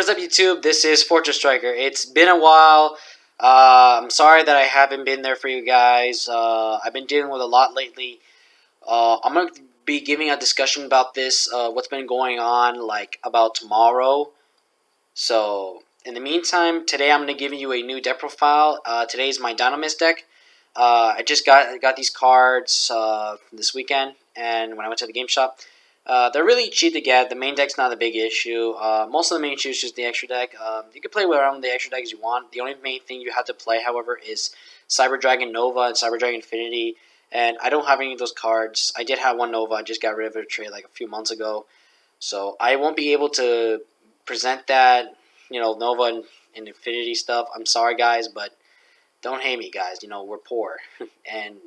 what is up, YouTube? This is Fortress Striker. It's been a while. I'm sorry that I haven't been there for you guys. I've been dealing with a lot lately. I'm going to be giving a discussion about this, what's been going on, like, about tomorrow. So, in the meantime, today I'm going to give you a new deck profile. Today is my Dinomist deck. I just got these cards this weekend, and when I went to the game shop. They're really cheap to get. The main deck's not a big issue. Most of the main issue is just the extra deck. You can play around the extra deck as you want. The only main thing you have to play, however, is Cyber Dragon Nova and Cyber Dragon Infinity. And I don't have any of those cards. I did have one Nova. I just got rid of it a trade like a few months ago. So I won't be able to present that, Nova and Infinity stuff. I'm sorry, guys, but don't hate me, guys. We're poor. And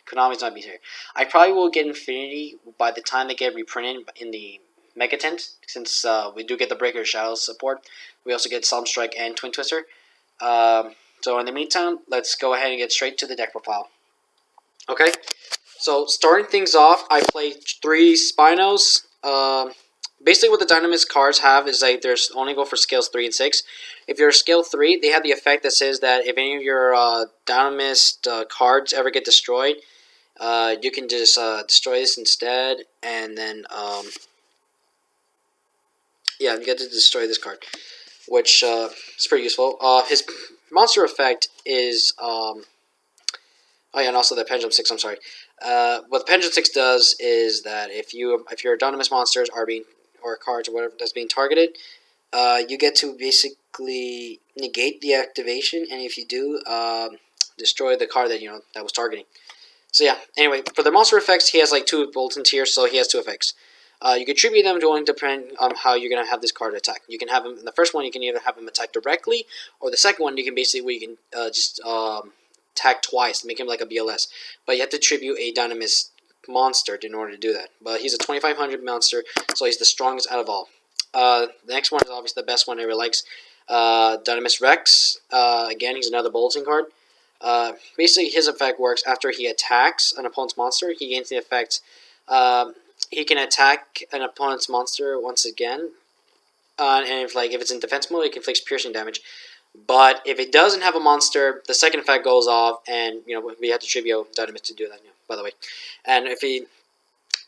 Konami's not be here. I probably will get Infinity by the time they get reprinted in the Mega Tent, since we do get the Breaker Shadows support. We also get Solemn Strike and Twin Twister. So in the meantime, let's go ahead and get straight to the deck profile. Okay, so starting things off, I play 3 Spinos. Basically what the Dinomist cards have is like there's only go for scales 3 and 6. If you're scale 3, they have the effect that says that if any of your Dinomist cards ever get destroyed, you can just destroy this instead, and then yeah, you get to destroy this card, which is pretty useful. His monster effect is oh yeah, and also the Pendulum 6. I'm sorry. What the Pendulum 6 does is that if your Dinomist monsters are being, or cards or whatever that's being targeted, you get to basically negate the activation, and if you do, destroy the card that that was targeting. So yeah, anyway, for the monster effects, he has like 2 bulletin tiers, so he has 2 effects. You can tribute them to depend on how you're going to have this card attack. You can have him, in the first one, you can either have him attack directly, or the second one, you can basically, just attack twice, make him like a BLS. But you have to tribute a Dinomist monster in order to do that. But he's a 2500 monster, so he's the strongest out of all. The next one is obviously the best one everyone likes. Dinomist Rex. Again, he's another bulletin card. Basically, his effect works after he attacks an opponent's monster. He gains the effect. He can attack an opponent's monster once again, and if it's in defense mode, it inflicts piercing damage. But if it doesn't have a monster, the second effect goes off, and we have to tribute Dinomist to do that. By the way, and if he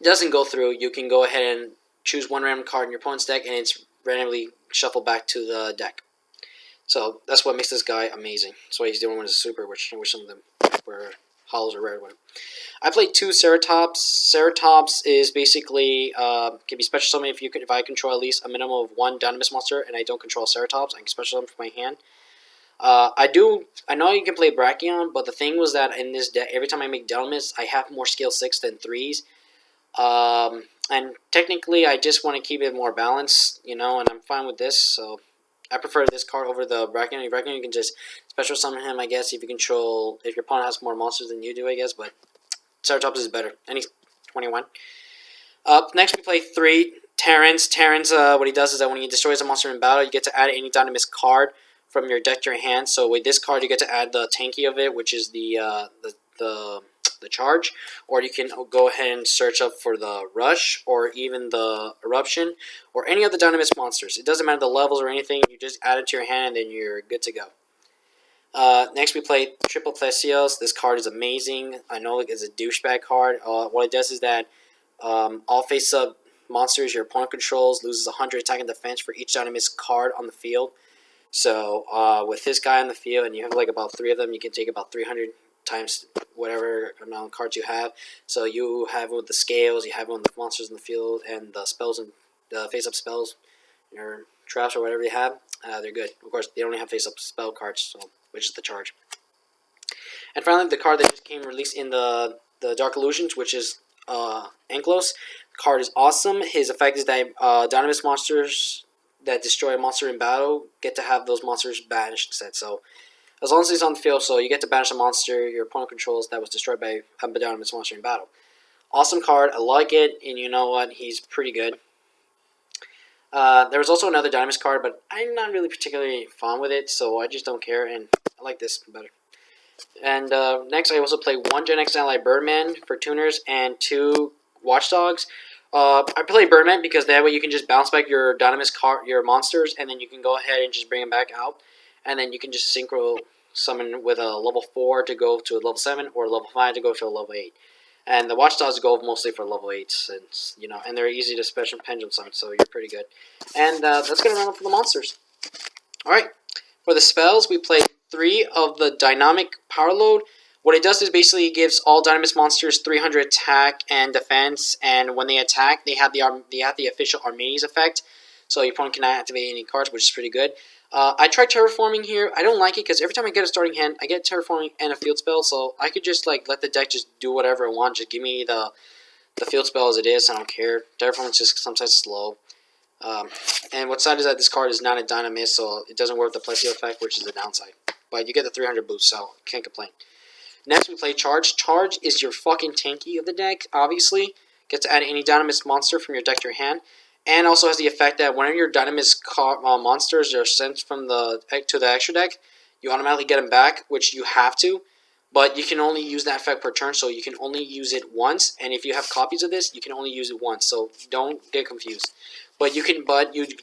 doesn't go through, you can go ahead and choose one random card in your opponent's deck, and it's randomly shuffled back to the deck. So that's what makes this guy amazing. That's why he's doing one as a super, which some of them were hollows or rare. I played 2 Ceratops. Ceratops is basically can be special summoned if I control at least a minimum of 1 Dinomist monster and I don't control Ceratops. I can special summon from my hand. I know you can play Brachion, but the thing was that in this deck, every time I make Dinomist, I have more scale 6 than 3s. And technically, I just want to keep it more balanced, and I'm fine with this, so I prefer this card over the Brachion. Brachion, you can just special summon him, I guess, if your opponent has more monsters than you do, I guess, but Ceratops is better, and he's 21. Next we play 3 Terrans. Terrans, what he does is that when he destroys a monster in battle, you get to add any Dinomist card from your deck to your hand. So with this card, you get to add the tanky of it, which is the charge, or you can go ahead and search up for the rush, or even the eruption, or any of the Dinomist monsters. It doesn't matter the levels or anything. You just add it to your hand, and then you're good to go. Next we play Triple Thesios. This card is amazing. I know it's a douchebag card. What it does is that all face-up monsters your opponent controls loses 100 attack and defense for each Dinomist card on the field. So with this guy on the field, and you have like about 3 of them, you can take about 300 times whatever amount of cards you have. So you have with the scales, you have with the monsters in the field, and the spells and the face-up spells, your traps or whatever you have. They're good. Of course, they only have face-up spell cards, so which is the charge. And finally, the card that just came released in the Dark Illusions, which is Anklos. The card is awesome. His effect is that Dinomist monsters that destroy a monster in battle get to have those monsters banished instead. So as long as he's on the field, so you get to banish a monster your opponent controls that was destroyed by a Dinomist monster in battle. Awesome card. I like it, and you know what? He's pretty good. There was also another Dinomist card, but I'm not really particularly fond with it, so I just don't care, and I like this better. And next, I also play 1 Gen X Ally Birdman for tuners and 2 Watchdogs. I play Birdman because that way you can just bounce back your Dinomist your monsters, and then you can go ahead and just bring them back out, and then you can just synchro summon with a level 4 to go to a level 7 or a level 5 to go to a level 8. And the Watchdogs go mostly for level 8s, and they're easy to special pendulum summon, so you're pretty good. And that's gonna run up for the monsters. All right, for the spells, we play 3 of the Dynamic Power Load. What it does is basically gives all Dinomist monsters 300 attack and defense, and when they attack, they have the official Armades effect, so your opponent cannot activate any cards, which is pretty good. I tried Terraforming here. I don't like it because every time I get a starting hand, I get Terraforming and a field spell, so I could just let the deck just do whatever it wants. Just give me the field spell as it is. I don't care. Terraforming is just sometimes slow. And what's sad is that this card is not a Dynamist, so it doesn't work with the playfield effect, which is the downside. But you get the 300 boost, so can't complain. Next, we play Charge. Charge is your fucking tanky of the deck, obviously. Get to add any Dynamist monster from your deck to your hand. And also has the effect that whenever your Dynamist monsters are sent from the to the extra deck, you automatically get them back, which you have to. But you can only use that effect per turn, so you can only use it once. And if you have copies of this, you can only use it once. So don't get confused. But you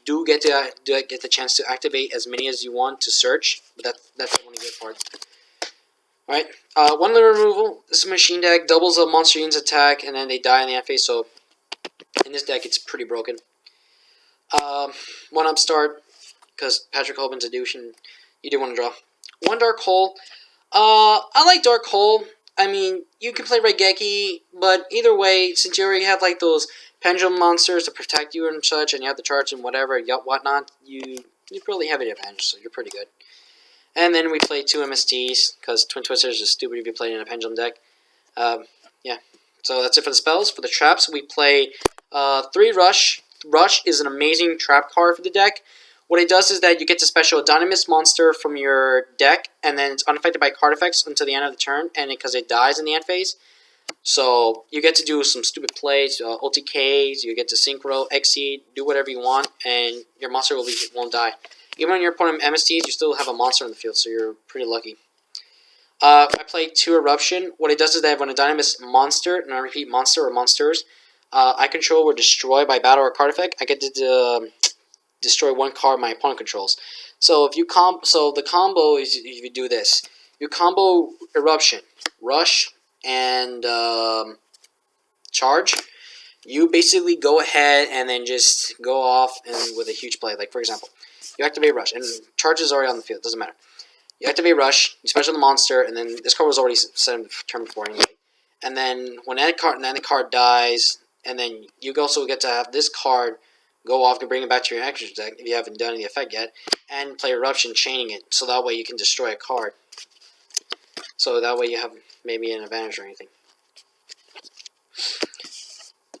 do get the chance to activate as many as you want to search. But that's the only good part. All right. One limit removal. This is a machine deck. Doubles a monster unit's attack, and then they die in the end phase. So in this deck, it's pretty broken. One upstart, because Patrick Holben's a douche, and you do want to draw. One Dark Hole. I like Dark Hole. I mean, you can play Raigeki, but either way, since you already have those pendulum monsters to protect you and such, and you have the charge and whatnot, you probably have an advantage, so you're pretty good. And then we play 2 MSTs, because Twin Twisters is stupid if you play in a pendulum deck. Yeah, so that's it for the spells. For the traps, we play 3 Rush. Rush is an amazing trap card for the deck. What it does is that you get to special a Dinomist monster from your deck, and then it's unaffected by card effects until the end of the turn, and because it dies in the end phase. So you get to do some stupid plays, OTKs, you get to Synchro, Exceed, do whatever you want, and your monster won't die. Even when your opponent MSTs, you still have a monster in the field, so you're pretty lucky. I play 2 Eruption. What it does is that when a Dynamist monster, and I repeat, monster or monsters, I control or destroy by battle or card effect, I get to destroy 1 card my opponent controls. So if you the combo is if you do this, you combo Eruption, Rush, and Charge. You basically go ahead and then just go off and with a huge play. Like for example, you activate Rush, and Charge is already on the field. Doesn't matter. You activate Rush, you special the monster, and then this card was already set in the turn before anyway. And then when the card dies, and then you also get to have this card go off and bring it back to your action deck if you haven't done any effect yet, and play Eruption, chaining it, so that way you can destroy a card. So that way you have maybe an advantage or anything.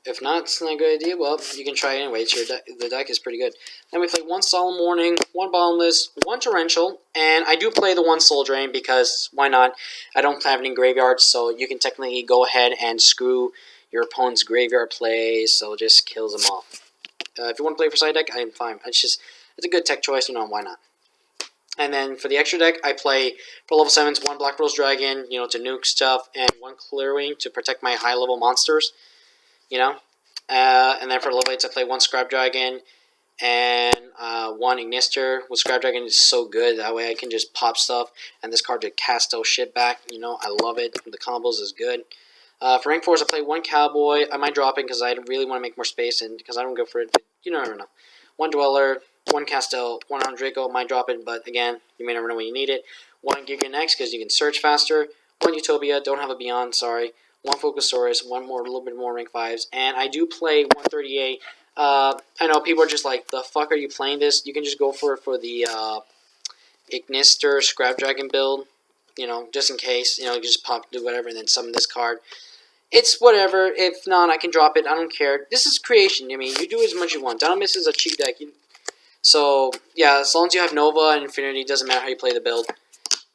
If not, it's not a good idea. Well, you can try it anyway. The deck is pretty good. Then we play 1 Solemn Warning, 1 Bottomless, 1 Torrential, and I do play the 1 Soul Drain because why not? I don't have any graveyards, so you can technically go ahead and screw your opponent's graveyard plays, so it just kills them off. If you want to play for side deck, I'm fine. It's a good tech choice, why not? And then for the extra deck, I play for level 7s, 1 Black Rose Dragon, to nuke stuff, and 1 Clearwing to protect my high level monsters. And then for level 8s, I play 1 Scrap Dragon and 1 Ignister. With Scrap Dragon is so good, that way I can just pop stuff, and this card to cast those shit back. I love it. The combos is good. For rank 4s, I play 1 Cowboy. I might drop it because I really want to make more space, and because I don't go for it, but you never know. 1 Dweller, 1 Castel, 1 Draco, might drop it, but again, you may never know when you need it. 1 Giga Next, because you can search faster. 1 Utopia, don't have a Beyond, sorry. 1 Focusaurus, a little bit more rank 5s, and I do play 138. I know people are just like, the fuck are you playing this? You can just go for the Ignister Scrap Dragon build, just in case, you just do whatever, and then summon this card. It's whatever. If not, I can drop it. I don't care. This is creation. You do as much as you want. Dinomist is a cheap deck. So, yeah, as long as you have Nova and Infinity, it doesn't matter how you play the build.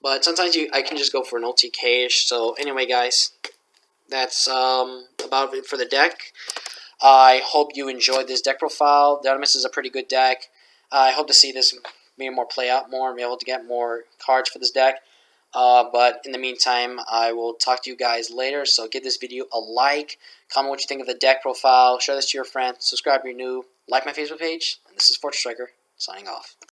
But sometimes I can just go for an OTK-ish. So, anyway, guys, that's about it for the deck. I hope you enjoyed this deck profile. Dinomist is a pretty good deck. I hope to see this maybe more play out more and be able to get more cards for this deck. But in the meantime, I will talk to you guys later. So give this video a like, comment what you think of the deck profile, share this to your friends, subscribe if you're new, like my Facebook page, and this is Fortress Striker, signing off.